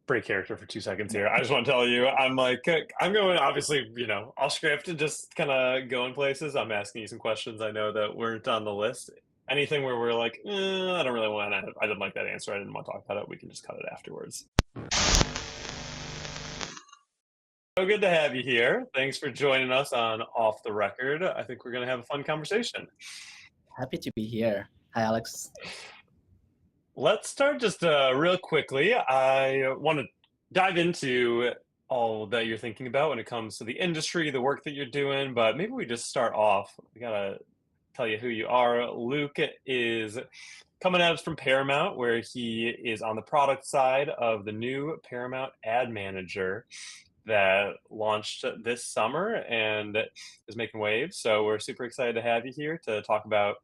break character for 2 seconds here. I just want to tell you, I'm going, obviously, I'll script and just kind of go in places. I'm asking you some questions I know that weren't on the list. Anything where we're like, I don't really want to, I didn't like that answer. I didn't want to talk about it. We can just cut it afterwards. So good to have you here. Thanks for joining us on Off the Record. I think we're going to have a fun conversation. Happy to be here. Hi, Alex. Let's start just real quickly. I want to dive into all that you're thinking about when it comes to the industry, the work that you're doing, but maybe we just start off. We got to tell you who you are. Luke is coming at us from Paramount, where he is on the product side of the new Paramount Ad Manager that launched this summer and is making waves. So we're super excited to have you here to talk about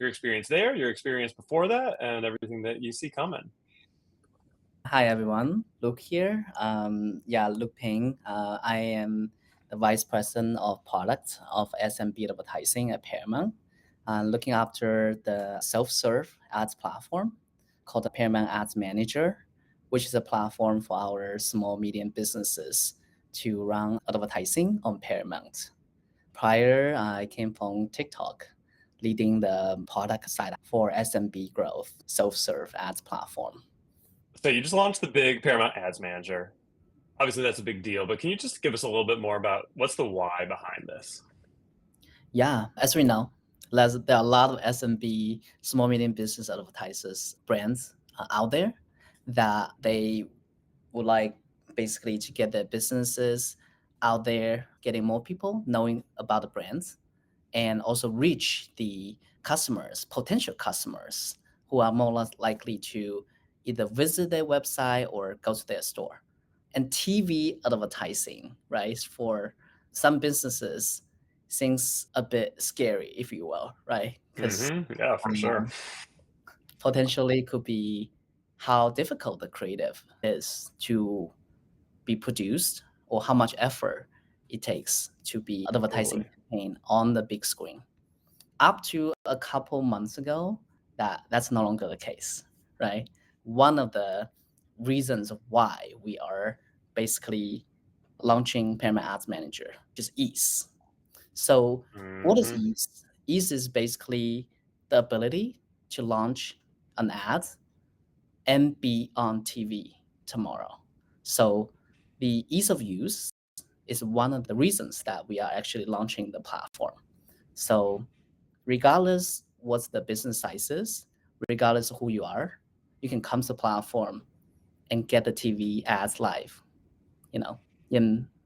your experience there, your experience before that, and everything that you see coming. Hi, everyone. Luke here. Luke Peng. I am the Vice President of Product of SMB Advertising at Paramount, looking after the self-serve ads platform called the Paramount Ads Manager, which is a platform for our small, medium businesses to run advertising on Paramount. Prior, I came from TikTok, leading the product side for SMB growth, self-serve ads platform. So you just launched the big Paramount Ads Manager. Obviously, that's a big deal, but can you just give us a little bit more about what's the why behind this? Yeah, as we know, there are a lot of SMB, small, medium business advertisers, brands out there that they would like basically to get their businesses out there, getting more people knowing about the brands, and also reach the customers, potential customers who are more less likely to either visit their website or go to their store. And TV advertising, right, for some businesses seems a bit scary, if you will, right? Because Yeah, for sure. potentially could be how difficult the creative is to be produced or how much effort it takes to be advertising campaign on the big screen. Up to a couple months ago, that's no longer the case, right? One of the reasons why we are basically launching Paramount Ads Manager is ease. So what is ease? Ease is basically the ability to launch an ad and be on TV tomorrow. So the ease of use is one of the reasons that we are actually launching the platform. So regardless what the business size is, regardless of who you are, you can come to the platform and get the TV ads live, in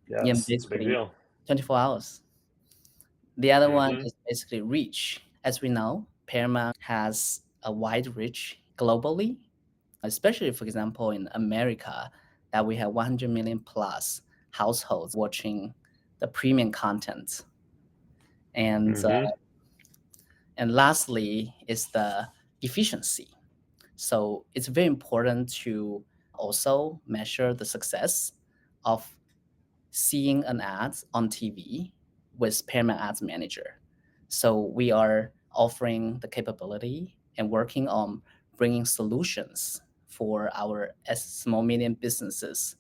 Yes, it's a big basically deal. 24 hours. The other one is basically reach. As we know, Paramount has a wide reach globally, especially, for example, in America, that we have 100 million plus households watching the premium content. And and lastly is the efficiency. So it's very important to also measure the success of seeing an ad on TV with Paramount Ads Manager. So we are offering the capability and working on bringing solutions for our small medium businesses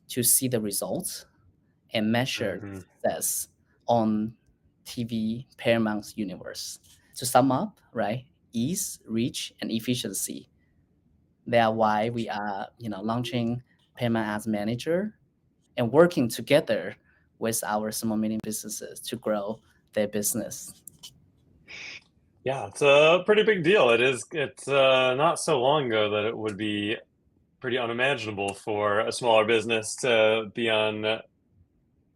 to see the results and measure success on TV Paramount's universe. To sum up, right, ease, reach, and efficiency. They are why we are, launching Paramount Ads Manager and working together with our small medium businesses to grow their business. Yeah, it's a pretty big deal. It's not so long ago that it would be pretty unimaginable for a smaller business to be on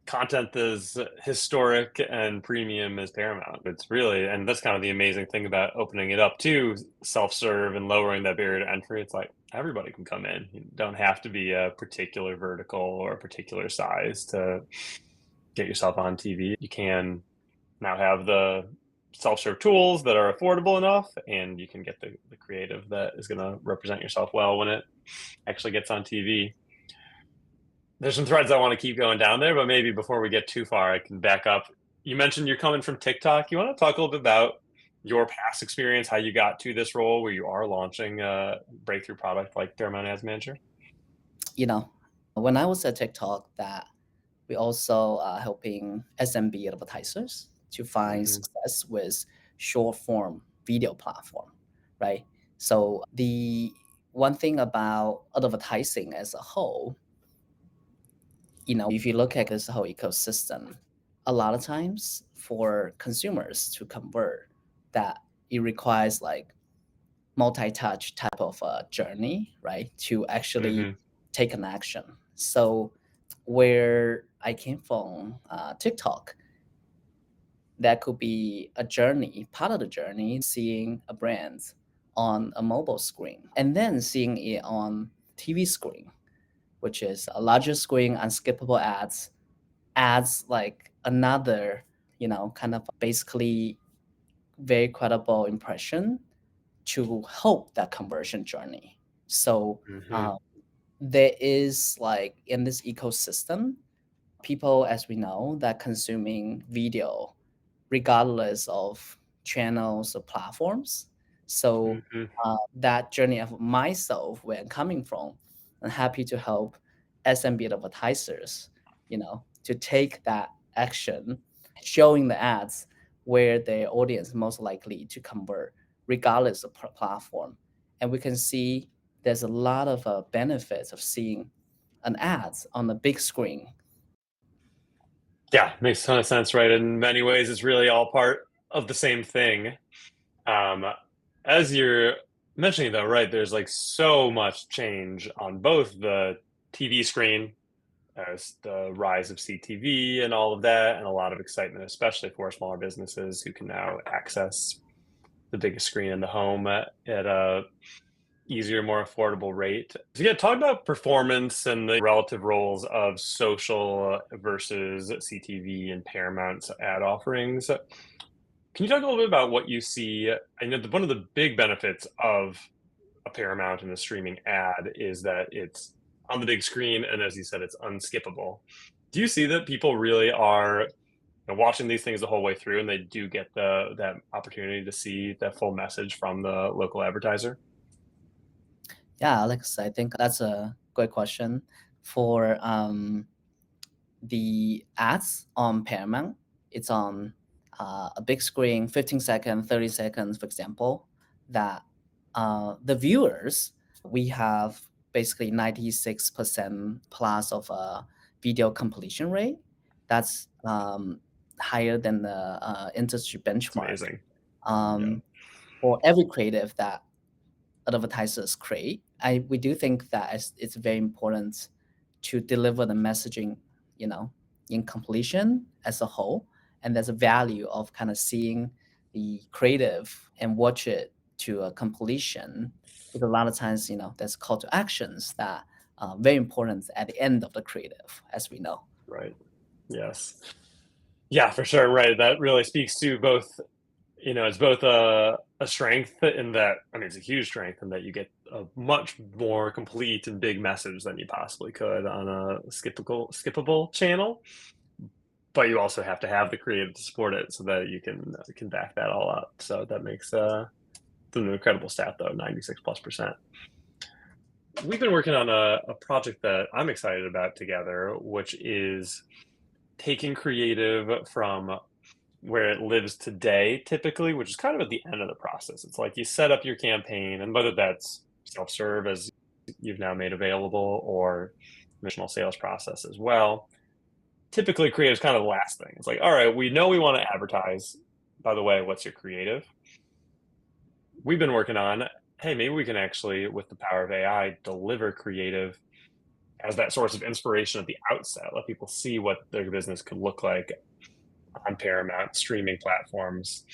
content as historic and premium as Paramount. It's really, and that's kind of the amazing thing about opening it up to self-serve and lowering that barrier to entry. It's like everybody can come in. You don't have to be a particular vertical or a particular size to get yourself on TV. You can now have the self-serve tools that are affordable enough, and you can get the creative that is going to represent yourself well when it actually gets on TV. There's some threads I want to keep going down there, but maybe before we get too far, I can back up. You mentioned you're coming from TikTok. You want to talk a little bit about your past experience, how you got to this role where you are launching a breakthrough product like Paramount Ads Manager? When I was at TikTok, that we also helping SMB advertisers to find Hmm. success with short form video platform, right? So the one thing about advertising as a whole, if you look at this whole ecosystem, a lot of times for consumers to convert, that it requires like multi-touch type of a journey, right? To actually Hmm. take an action. So where I came from, TikTok, that could be a journey, part of the journey, seeing a brand on a mobile screen and then seeing it on TV screen, which is a larger screen, unskippable ads, adds like another, kind of basically very credible impression to help that conversion journey. So Hmm. um, there is like in this ecosystem, people, as we know, that consuming video regardless of channels or platforms. So Hmm. that journey of myself, where I'm coming from, I'm happy to help SMB advertisers, to take that action, showing the ads where their audience most likely to convert, regardless of platform. And we can see there's a lot of benefits of seeing an ads on the big screen. Yeah, makes a ton of sense, right? In many ways, it's really all part of the same thing. Um, as you're mentioning, though, right, there's like so much change on both the TV screen as the rise of CTV and all of that, and a lot of excitement, especially for smaller businesses who can now access the biggest screen in the home at a easier, more affordable rate. So yeah, talk about performance and the relative roles of social versus CTV and Paramount's ad offerings. Can you talk a little bit about what you see? I know one of the big benefits of a Paramount and a streaming ad is that it's on the big screen, and as you said, it's unskippable. Do you see that people really are watching these things the whole way through, and they do get the that opportunity to see the full message from the local advertiser? Yeah, Alex, I think that's a great question. For the ads on Paramount, it's on a big screen, 15 seconds, 30 seconds, for example, that the viewers, we have basically 96% plus of a video completion rate. That's higher than the industry It's benchmark. amazing. Yeah. Um, for every creative that advertisers create, we do think that it's very important to deliver the messaging, you know, in completion as a whole. And there's a value of kind of seeing the creative and watch it to a completion. Because a lot of times, there's call to actions that are very important at the end of the creative, as we know. Right. Yes. Yeah, for sure. Right. That really speaks to both, it's both a strength in that, I mean, it's a huge strength in that you get a much more complete and big message than you possibly could on a skippable channel. But you also have to have the creative to support it so that you can back that all up. So that makes it's an incredible stat though, 96+%. We've been working on a project that I'm excited about together, which is taking creative from where it lives today, typically, which is kind of at the end of the process. It's like you set up your campaign, and whether that's self-serve as you've now made available or traditional sales process as well. Typically, creative is kind of the last thing. It's like, all right, we know we want to advertise. By the way, what's your creative? We've been working on, hey, maybe we can actually, with the power of AI, deliver creative as that source of inspiration at the outset. Let people see what their business could look like on Paramount streaming platforms.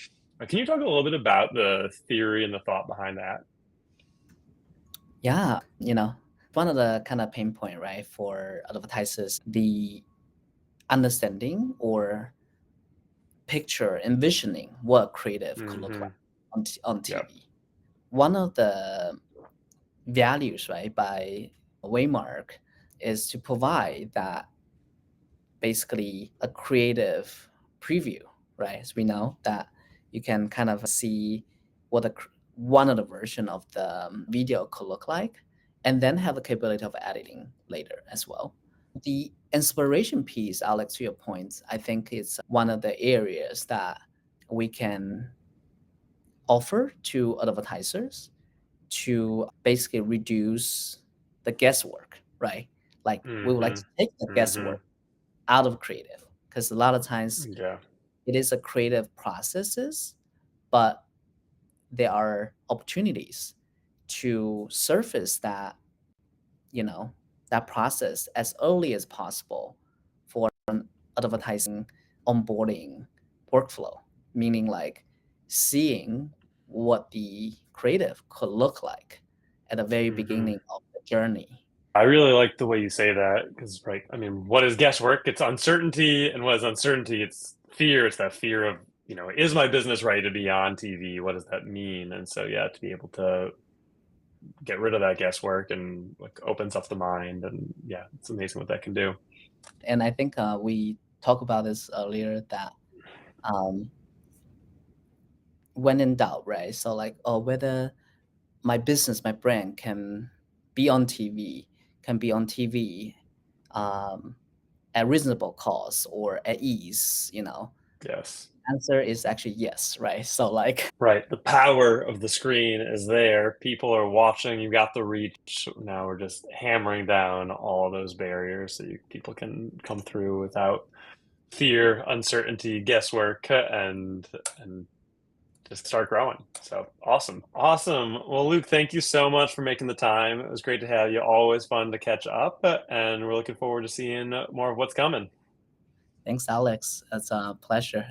Can you talk a little bit about the theory and the thought behind that? Yeah, one of the kind of pain point, right, for advertisers, the understanding or picture, envisioning what creative could look like Hmm. on Yep. TV. One of the values, right, by Waymark is to provide that basically a creative preview, right? As we know that you can kind of see what one of the version of the video could look like, and then have the capability of editing later as well. The inspiration piece, Alex, to your point, I think it's one of the areas that we can offer to advertisers to basically reduce the guesswork, right? Like we would like Mm-hmm. to take the Mm-hmm. guesswork out of creative, because a lot of times Yeah. it is a creative processes, but there are opportunities to surface that, you know, that process as early as possible for an advertising onboarding workflow, meaning like seeing what the creative could look like at the very Mm-hmm. beginning of the journey. I really like the way you say that because, right, I mean, what is guesswork? It's uncertainty, and what is uncertainty? It's fear. It's that fear of, is my business ready to be on TV? What does that mean? And so, yeah, to be able to get rid of that guesswork and like opens up the mind, and yeah, it's amazing what that can do. And I think we talked about this earlier that um, when in doubt, right? So like, oh, whether my business, my brand can be on TV um, at reasonable cost or at ease, Yes. answer is actually yes, right? So like, Right. The power of the screen is there. People are watching. You got the reach. Now we're just hammering down all those barriers so people can come through without fear, uncertainty, guesswork, and just start growing. So awesome. Awesome. Well, Luke, thank you so much for making the time. It was great to have you. Always fun to catch up, and we're looking forward to seeing more of what's coming. thanks, Alex. It's a pleasure.